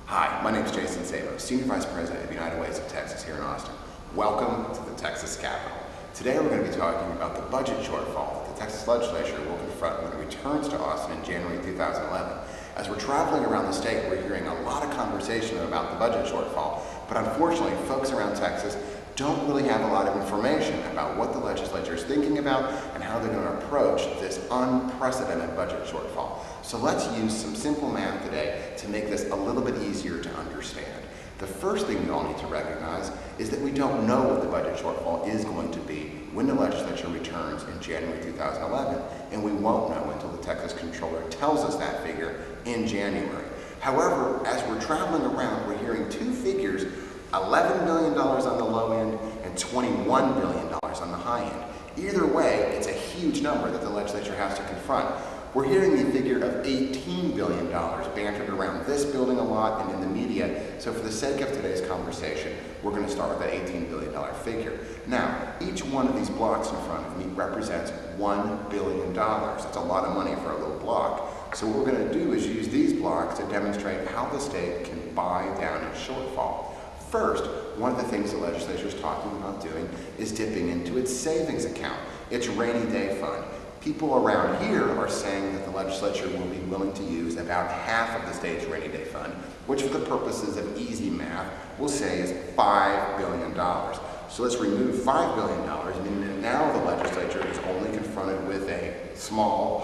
Hi, my name is Jason Sabo, Senior Vice President of United Ways of Texas here in Austin. Welcome to the Texas Capitol. Today we're going to be talking about the budget shortfall that the Texas legislature will confront when it returns to Austin in January 2011. As we're traveling around the state, we're hearing a lot of conversation about the budget shortfall, but unfortunately, folks around Texas don't really have a lot of information about what the legislature is thinking about and how they're going to approach this unprecedented budget shortfall. So let's use some simple math today to make this a little bit easier to understand. The first thing we all need to recognize is that we don't know what the budget shortfall is going to be when the legislature returns in January 2011, and we won't know until the Texas Comptroller tells us that figure in January. However, as we're traveling around, we're hearing two figures, $11 billion on the low end and $21 billion on the high end. Either way, it's a huge number that the legislature has to confront. We're hearing the figure of $18 billion bantered around this building a lot and in the media, so for the sake of today's conversation, we're going to start with that $18 billion figure. Now, each one of these blocks in front of me represents $1 billion. That's a lot of money for a little block. So what we're going to do is use these blocks to demonstrate how the state can buy down its shortfall. First, one of the things the legislature is talking about doing is dipping into its savings account, its rainy day fund. People around here are saying that the legislature will be willing to use about half of the state's rainy day fund, which for the purposes of easy math, we'll say is $5 billion. So let's remove $5 billion, meaning that now the legislature is only confronted with a small,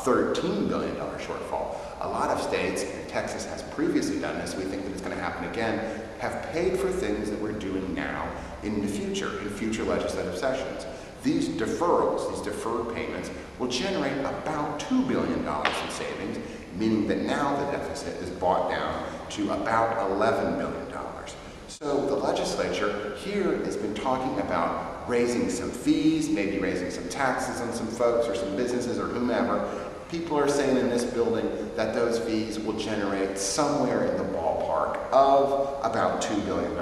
$13 billion shortfall. A lot of states, and Texas has previously done this, we think that it's going to happen again, have paid for things that we're doing now in the future, in future legislative sessions. These deferrals, these deferred payments, will generate about $2 billion in savings, meaning that now the deficit is brought down to about $11 billion. So the legislature here has been talking about raising some fees, maybe raising some taxes on some folks or some businesses or whomever. People are saying in this building that those fees will generate somewhere in the ballpark of about $2 billion.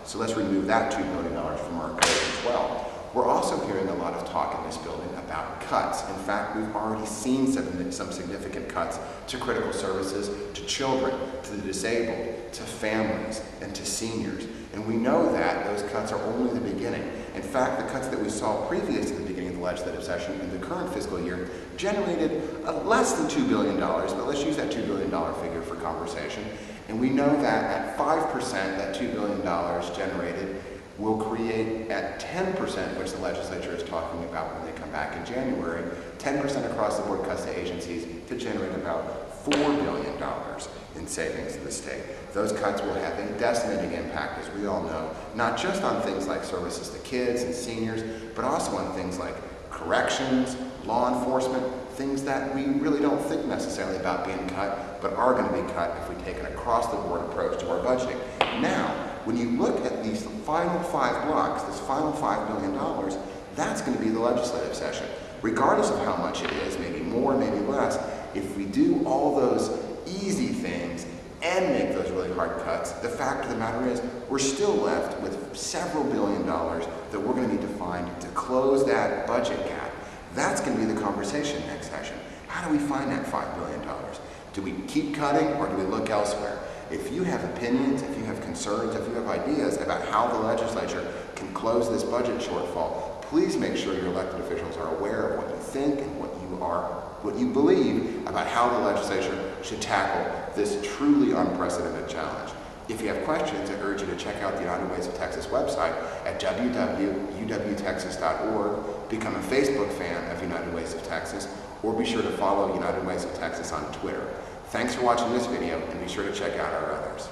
So let's remove that $2 billion from our code as well. We're also hearing a lot of talk in this building about cuts. In fact, we've already seen some significant cuts to critical services, to children, to the disabled, to families, and to seniors. And we know that those cuts are only the beginning. In fact, the cuts that we saw previous to the beginning of the legislative session in the current fiscal year generated less than $2 billion, but let's use that $2 billion figure for conversation. And we know that at 5%, that $2 billion generated will create at 10%, which the legislature is talking about when they come back in January, 10% across the board cuts to agencies to generate about $4 billion in savings to the state. Those cuts will have a decimating impact, as we all know, not just on things like services to kids and seniors, but also on things like corrections, law enforcement, things that we really don't think necessarily about being cut, but are going to be cut if we take an across-the-board approach to our budgeting. Now, when you look at these final 5 blocks, this final $5 billion, that's going to be the legislative session. Regardless of how much it is, maybe more, maybe less, if we do all those easy things and make those really hard cuts, the fact of the matter is we're still left with several $1 billion that we're going to need to find to close that budget gap. That's going to be the conversation next session. How do we find that $5 billion? Do we keep cutting or do we look elsewhere? If you have opinions, if you have concerns, if you have ideas about how the legislature can close this budget shortfall, please make sure your elected officials are aware of what you think and what you believe about how the legislature should tackle this truly unprecedented challenge. If you have questions, I urge you to check out the United Ways of Texas website at www.uwtexas.org, become a Facebook fan of United Ways of Texas, or be sure to follow United Ways of Texas on Twitter. Thanks for watching this video, and be sure to check out our others.